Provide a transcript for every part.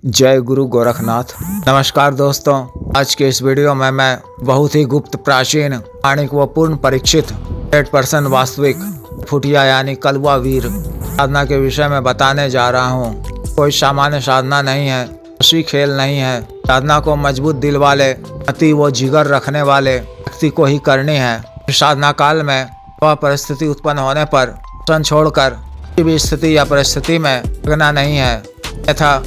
जय गुरु गोरखनाथ। नमस्कार दोस्तों, आज के इस वीडियो में मैं बहुत ही गुप्त, प्राचीन, आणिक व पूर्ण परीक्षित 100% वास्तविक फुटिया यानी कलवा वीर साधना के विषय में बताने जा रहा हूँ। कोई सामान्य साधना नहीं है, खुशी खेल नहीं है। साधना को मजबूत दिल वाले, अति व जिगर रखने वाले व्यक्ति को ही करनी है। साधना काल में वह परिस्थिति उत्पन्न होने पर सन छोड़कर किसी भी स्थिति या परिस्थिति में लगना नहीं है तथा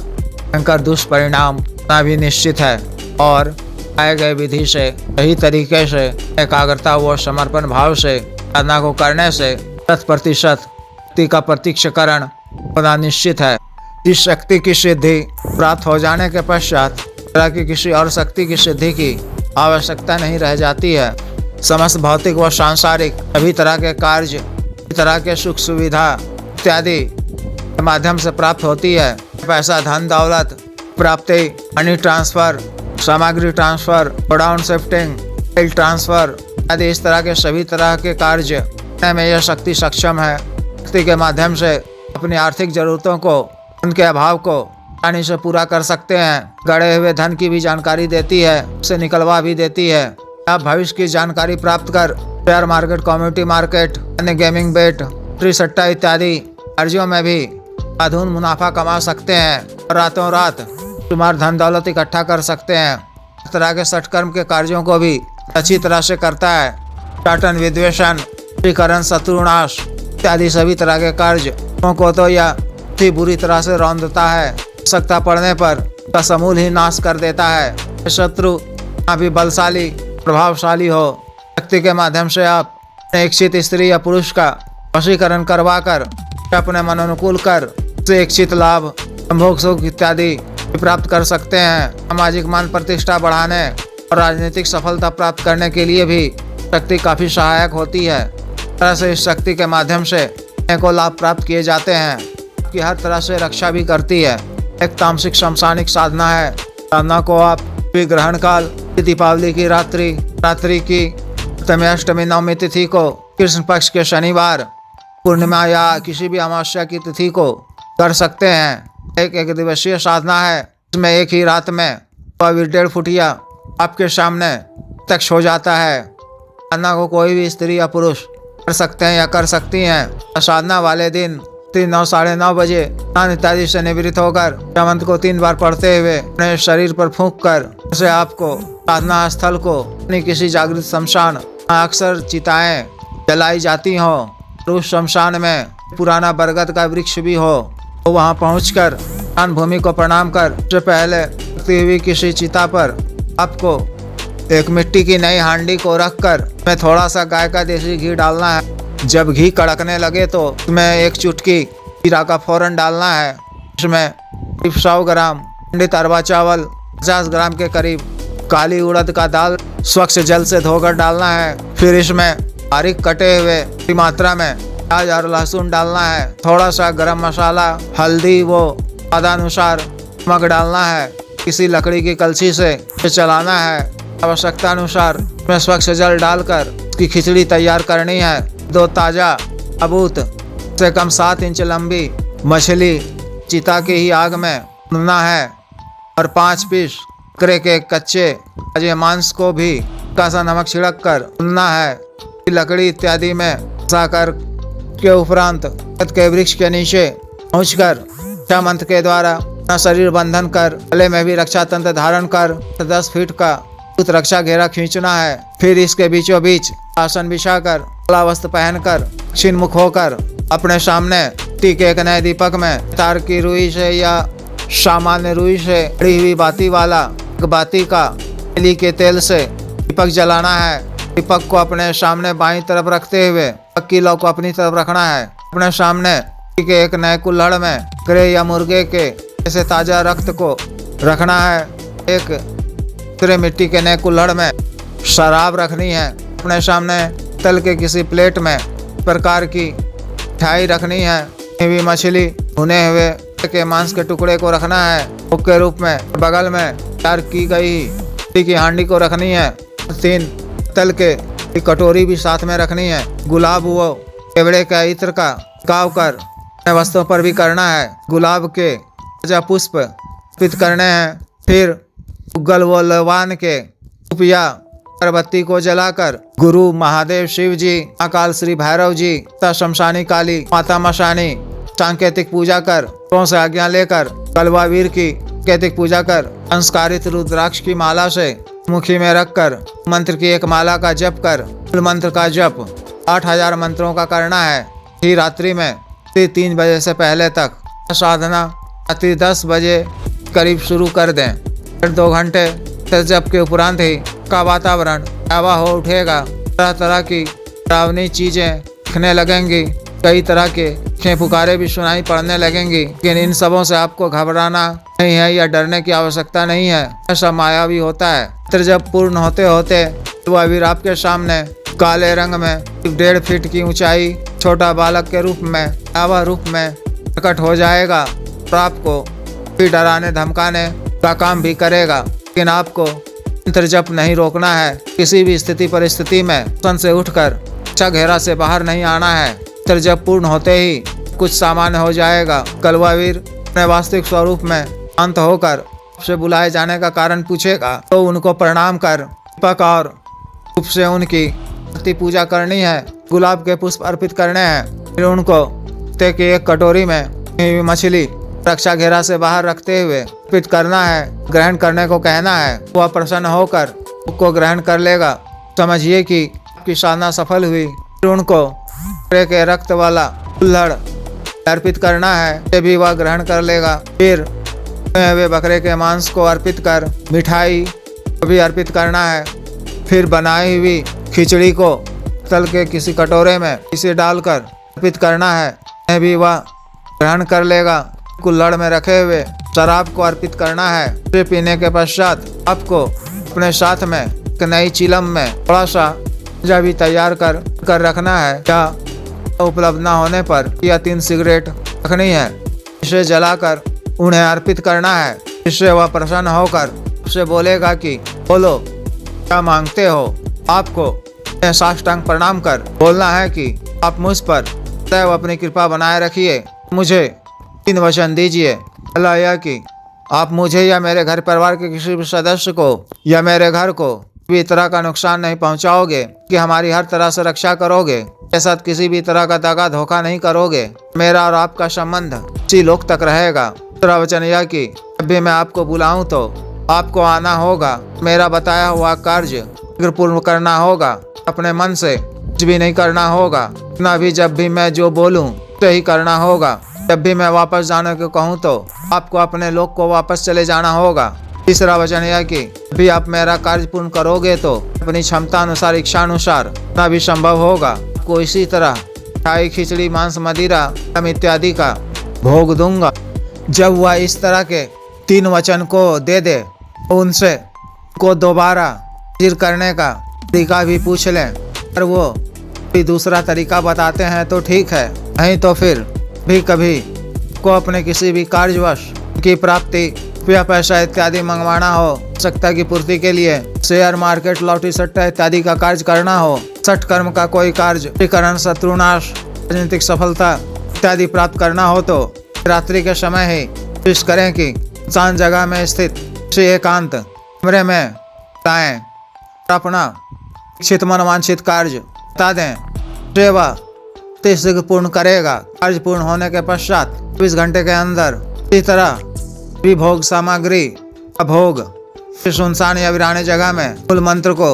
भयंकर दुष्परिणाम होना भी निश्चित है। और आए गए विधि से सही तरीके से एकाग्रता व समर्पण भाव से साधना को करने से 100% शक्ति का प्रत्यक्षकरण होना निश्चित है। इस शक्ति की सिद्धि प्राप्त हो जाने के पश्चात तरह की किसी और शक्ति की सिद्धि की आवश्यकता नहीं रह जाती है। समस्त भौतिक व सांसारिक सभी तरह के कार्य, सभी तरह के सुख सुविधा इत्यादि के माध्यम से प्राप्त होती है। पैसा, धन दौलत प्राप्ति, मनी ट्रांसफर, सामग्री transfer, godown shifting, file transfer आदि इस तरह के सभी तरह के कार्य करने में यह शक्ति सक्षम है। शक्ति के माध्यम से अपनी आर्थिक जरूरतों को, उनके अभाव को आसानी से पूरा कर सकते हैं। गड़े हुए धन की भी जानकारी देती है, उसे निकलवा भी देती है। आप भविष्य की जानकारी प्राप्त कर शेयर मार्केट, कम्युनिटी मार्केट, अन्य गेमिंग बेट, ट्री सट्टा इत्यादि कार्यों में भी अधून मुनाफा कमा सकते हैं और रातों रात तुम्हार धन दौलत इकट्ठा कर सकते हैं। इस तरह के सटकर्म के कार्यों को भी अच्छी तरह से करता है। टाटन, विद्वेषण, श्रीकरण, शत्रुनाश इत्यादि सभी तरह के कार्यों को तो यह बहुत बुरी तरह से रौंदता है। आवश्यकता पड़ने पर उसका समूल ही नाश कर देता है। शत्रु भी बलशाली, प्रभावशाली हो, शक्ति के माध्यम से आप इच्छित स्त्री या पुरुष का वशीकरण करवा कर अपने मन अनुकूल कर से इच्छित लाभ, संभोग, सुख इत्यादि प्राप्त कर सकते हैं। सामाजिक मान प्रतिष्ठा बढ़ाने और राजनीतिक सफलता प्राप्त करने के लिए भी शक्ति काफी सहायक होती है। इस तरह से इस शक्ति के माध्यम से को लाभ प्राप्त किए जाते हैं, कि हर तरह से रक्षा भी करती है। एक तामसिक शमशानिक साधना है। साधना को आप ग्रहण काल, दीपावली की रात्रि की अष्टमी, अष्टमी, नवमी तिथि को, कृष्ण पक्ष के शनिवार, पूर्णिमा या किसी भी अमावस्या की तिथि को कर सकते हैं। एक दिवसीय साधना है। इसमें एक ही रात में 1.5 फुटिया आपके सामने प्रत्यक्ष हो जाता है। साधना को कोई भी स्त्री या पुरुष कर सकते हैं या कर सकती हैं। साधना वाले दिन 9, साढ़े 9 बजे स्नान इत्यादि से निवृत्त होकर मंत्र को 3 बार पढ़ते हुए अपने शरीर पर फूंक कर उसे आपको साधना स्थल को अपनी किसी जागृत शमशान, अक्सर चिताएं जलाई जाती हों, उस शमशान में पुराना बरगद का वृक्ष भी हो, तो वहां पहुंचकर दान भूमि को प्रणाम कर उससे पहले रखती हुई किसी चिता पर आपको एक मिट्टी की नई हांडी को रखकर उसमें थोड़ा सा गाय का देसी घी डालना है। जब घी कड़कने लगे तो उसमें 1 चुटकी जीरा का फोरन डालना है। इसमें 100 ग्राम खंडित अरवा चावल, 50 ग्राम के करीब काली उड़द का दाल स्वच्छ जल से धोकर डालना है। फिर इसमें बारीक कटे हुए मात्रा में प्याज और लहसुन डालना है। थोड़ा सा गरम मसाला, हल्दी व स्वादानुसार नमक डालना है। किसी लकड़ी की कलछी से चलाना है। आवश्यकता अनुसार इसमें स्वच्छ जल डालकर उसकी खिचड़ी तैयार करनी है। 2 ताजा साबुत से कम 7 इंच लंबी मछली चिता की ही आग में भूनना है और 5 पीस बकरे के कच्चे ताजे मांस को भी हल्का सा नमक छिड़क कर भूनना है। लकड़ी इत्यादि में फंसाकर के उपरांत के वृक्ष के नीचे पहुंचकर रक्षा मंत्र के द्वारा अपना शरीर बंधन कर गले में भी रक्षा तंत्र धारण कर 10 फीट का रक्षा घेरा खींचना है। फिर इसके बीचों बीच आसन बिछाकर काला वस्त्र पहनकर दक्षिण मुख होकर अपने सामने टीके एक नए दीपक में तार की रुई से या सामान्य रुई से बड़ी हुई बाती वाला बाती का तिली के तेल से दीपक जलाना है। दीपक को अपने सामने बाईं तरफ रखते हुए की लौ को अपनी तरफ रखना है। अपने सामने के एक नए कुल्हड़ में बकरे या मुर्गे के ऐसे ताजा रक्त को रखना है। एक दूसरे मिट्टी के नए कुल्हड़ में शराब रखनी है। अपने सामने तल के किसी प्लेट में प्रकार की मिठाई रखनी है। भी मछली, भुने हुए के मांस के टुकड़े को रखना है। भोग के रूप में बगल में तैयार की गई मिट्टी की हांडी को रखनी है। 3 तल के कटोरी भी साथ में रखनी है। गुलाब व केवड़े का इत्र का गाव कर वस्तुओं पर भी करना है। गुलाब के पुष्प अर्पित करने हैं। फिर उग्गल व लवान के धूप या अगरबत्ती को जलाकर गुरु महादेव शिव जी, महाकाल श्री भैरव जी तथा शमशानी काली माता मशानी सांकेतिक पूजा कर से आज्ञा लेकर कलवा वीर की सांकेतिक पूजा कर संस्कारित रुद्राक्ष की माला से मुखी में रखकर मंत्र की एक माला का जप कर मूल मंत्र का जप 8000 मंत्रों का करना है। ही रात्रि में 3 बजे से पहले तक साधना रात्रि 10 बजे करीब शुरू कर दें। फिर 2 घंटे से जप के उपरांत ही का वातावरण हवा हो उठेगा। तरह तरह की डरावनी चीजें दिखने लगेंगी, कई तरह के पुकारे भी सुनाई पड़ने लगेंगी। लेकिन इन सबों से आपको घबराना नहीं है या डरने की आवश्यकता नहीं है। ऐसा मायावी होता है। मंत्र जब पूर्ण होते होते वह वीर आपके सामने काले रंग में 1.5 फीट की ऊंचाई छोटा बालक के रूप में भयावह रूप में प्रकट हो जाएगा और आपको भी डराने धमकाने का काम भी करेगा। लेकिन आपको मंत्र जप नहीं रोकना है। किसी भी स्थिति परिस्थिति में सन से उठकर अच्छा घेरा से बाहर नहीं आना है। मंत्र जप पूर्ण होते ही कुछ सामान्य हो जाएगा। कलवा वीर अपने वास्तविक स्वरूप में शांत होकर आपसे बुलाए जाने का कारण पूछेगा तो उनको प्रणाम कर दीपक और धूप से उनकी आरती पूजा करनी है। गुलाब के पुष्प अर्पित करने हैं। फिर उनको ते की एक कटोरी में मछली रक्षा घेरा से बाहर रखते हुए अर्पित करना है। ग्रहण करने को कहना है। वह प्रसन्न होकर उसको ग्रहण कर लेगा। समझिए कि आपकी साधना सफल हुई। फिर उनको बकरे के रक्त वाला कुल्हड़ अर्पित करना है। ये भी वह ग्रहण कर लेगा। फिर वे बकरे के मांस को अर्पित कर मिठाई को भी अर्पित करना है। फिर बनाई हुई खिचड़ी को तल के किसी कटोरे में इसे डालकर अर्पित करना है। यह भी वह ग्रहण कर लेगा। कुल्हड़ में रखे हुए शराब को अर्पित करना है। फिर पीने के पश्चात आपको अपने साथ में एक नई चिलम में थोड़ा सा गांजा भी तैयार कर रखना है। या उपलब्ध न होने पर या 3 सिगरेट रखनी है। इसे जलाकर उन्हें अर्पित करना है। इससे वह प्रसन्न होकर उससे बोलेगा कि बोलो क्या मांगते हो। आपको साष्टांग प्रणाम कर बोलना है कि आप मुझ पर सदैव अपनी कृपा बनाए रखिए। मुझे 3 वचन दीजिए। पहला यह कि आप मुझे या मेरे घर परिवार के किसी भी सदस्य को या मेरे घर को किसी तरह का नुकसान नहीं पहुंचाओगे, कि हमारी हर तरह से रक्षा करोगे, मेरे साथ किसी भी तरह का दगा धोखा नहीं करोगे, मेरा और आपका संबंध इसी लोक तक रहेगा। दूसरा वचन यह कि जब भी मैं आपको बुलाऊं तो आपको आना होगा। मेरा बताया हुआ कार्य पूर्ण करना होगा। अपने मन से कुछ भी नहीं करना होगा। इतना भी जब भी मैं जो बोलूं तो ही करना होगा। जब भी मैं वापस जाने को कहूं तो आपको अपने लोक को वापस चले जाना होगा। तीसरा वचन यह कि भी आप मेरा कार्य पूर्ण करोगे तो अपनी क्षमता अनुसार इच्छा अनुसार ना भी संभव होगा आपको इसी तरह मिठाई खिचड़ी मांस मदिरा इत्यादि का भोग दूंगा। जब वह इस तरह के 3 वचन को दे दे तो उनसे को दोबारा हाजिर करने का तरीका भी पूछ लें। अगर वो कोई दूसरा तरीका बताते हैं तो ठीक है, नहीं तो फिर भी कभी को अपने किसी भी कार्यवश की प्राप्ति या पैसा इत्यादि मंगवाना हो, आवश्यकता की पूर्ति के लिए शेयर मार्केट लॉटरी सट्टा इत्यादि का कार्य करना हो, सठ कर्म का कोई कार्य करण शत्रुनाश राजनीतिक सफलता इत्यादि प्राप्त करना हो तो रात्रि के समय ही कोशिश करें कि शांत जगह में स्थित किसी एकांत कमरे में लाएं और अपना इच्छित मनवांछित कार्य बता दें। सेवा शीघ्र पूर्ण करेगा। कार्य पूर्ण होने के पश्चात 24 घंटे के अंदर इसी तरह भी भोग सामग्री का भोग सुनसान या वीरानी जगह में मूल मंत्र को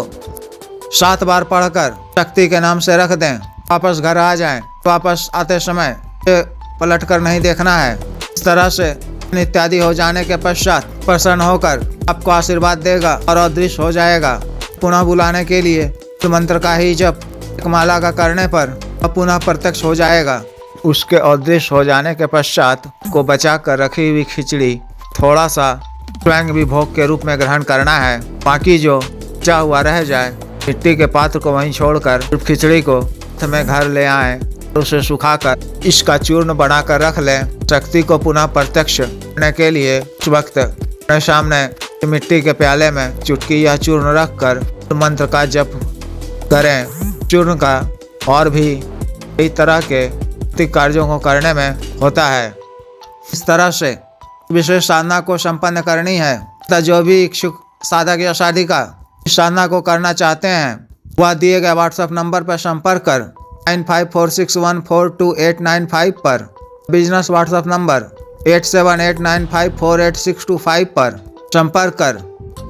7 बार पढ़कर शक्ति के नाम से रख दें। वापस घर आ जाएं। वापस आते समय पलट कर नहीं देखना है। इस तरह से इत्यादि हो जाने के पश्चात प्रसन्न होकर आपको आशीर्वाद देगा और अदृश्य हो जाएगा। पुनः बुलाने के लिए मंत्र का ही जप एक माला का करने पर पुनः प्रत्यक्ष हो जाएगा। उसके अदृश्य हो जाने के पश्चात को बचा कर रखी हुई खिचड़ी थोड़ा सा स्वयं भी भोग के रूप में ग्रहण करना है। बाकी जो बचा हुआ रह जाए मिट्टी के पात्र को वहीं छोड़कर खिचड़ी को में घर ले आए, उसे सुखाकर इसका चूर्ण बनाकर रख लें। शक्ति को पुनः प्रत्यक्ष करने के लिए उस वक्त अपने सामने मिट्टी के प्याले में चुटकी या चूर्ण रखकर मंत्र का जप करें। चूर्ण का और भी कई तरह के कार्यों को करने में होता है। इस तरह से विशेष साधना को संपन्न करनी है तथा जो भी इच्छुक साधक या साधिका इस साधना को करना चाहते हैं वह दिए गए व्हाट्सएप नंबर पर संपर्क कर 9546142895 पर, बिजनेस व्हाट्सएप नंबर 8789548625 पर संपर्क कर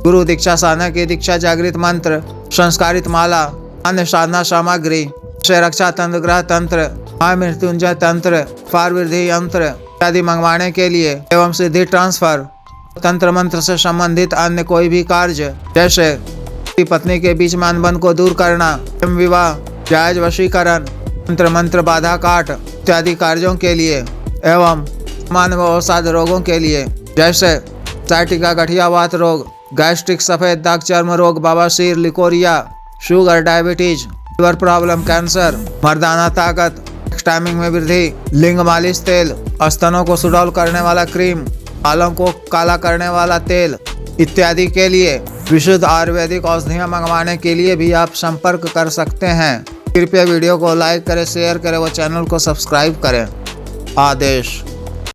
गुरु दीक्षा साधना की दीक्षा जागृत मंत्र, संस्कारित माला, अन्य साधना सामग्री से रक्षा तंत्र, ग्रह तंत्र, महामृत्युंजय तंत्र, फार वृद्धि यंत्र इत्यादि मंगवाने के लिए एवं सिद्धि ट्रांसफर, तंत्र मंत्र से संबंधित अन्य कोई भी कार्य जैसे पत्नी के बीच में अनबन को दूर करना, प्रेम विवाह, जायज वशीकरण, तंत्र मंत्र बाधा काट इत्यादि कार्यों के लिए एवं सामान्य व अवसाद रोगों के लिए जैसे साइटिका, गठिया वात रोग, गैस्ट्रिक, सफेद दाग, चर्म रोग, बवासीर, leucorrhoea, sugar, diabetes, liver problem, cancer, मर्दाना ताकत, टाइमिंग में वृद्धि, लिंग मालिश तेल, स्तनों को सुडौल करने वाला क्रीम, बालों को काला करने वाला तेल इत्यादि के लिए विशुद्ध आयुर्वेदिक औषधियाँ मंगवाने के लिए भी आप संपर्क कर सकते हैं। कृपया वीडियो को लाइक करें, शेयर करें व चैनल को सब्सक्राइब करें। आदेश।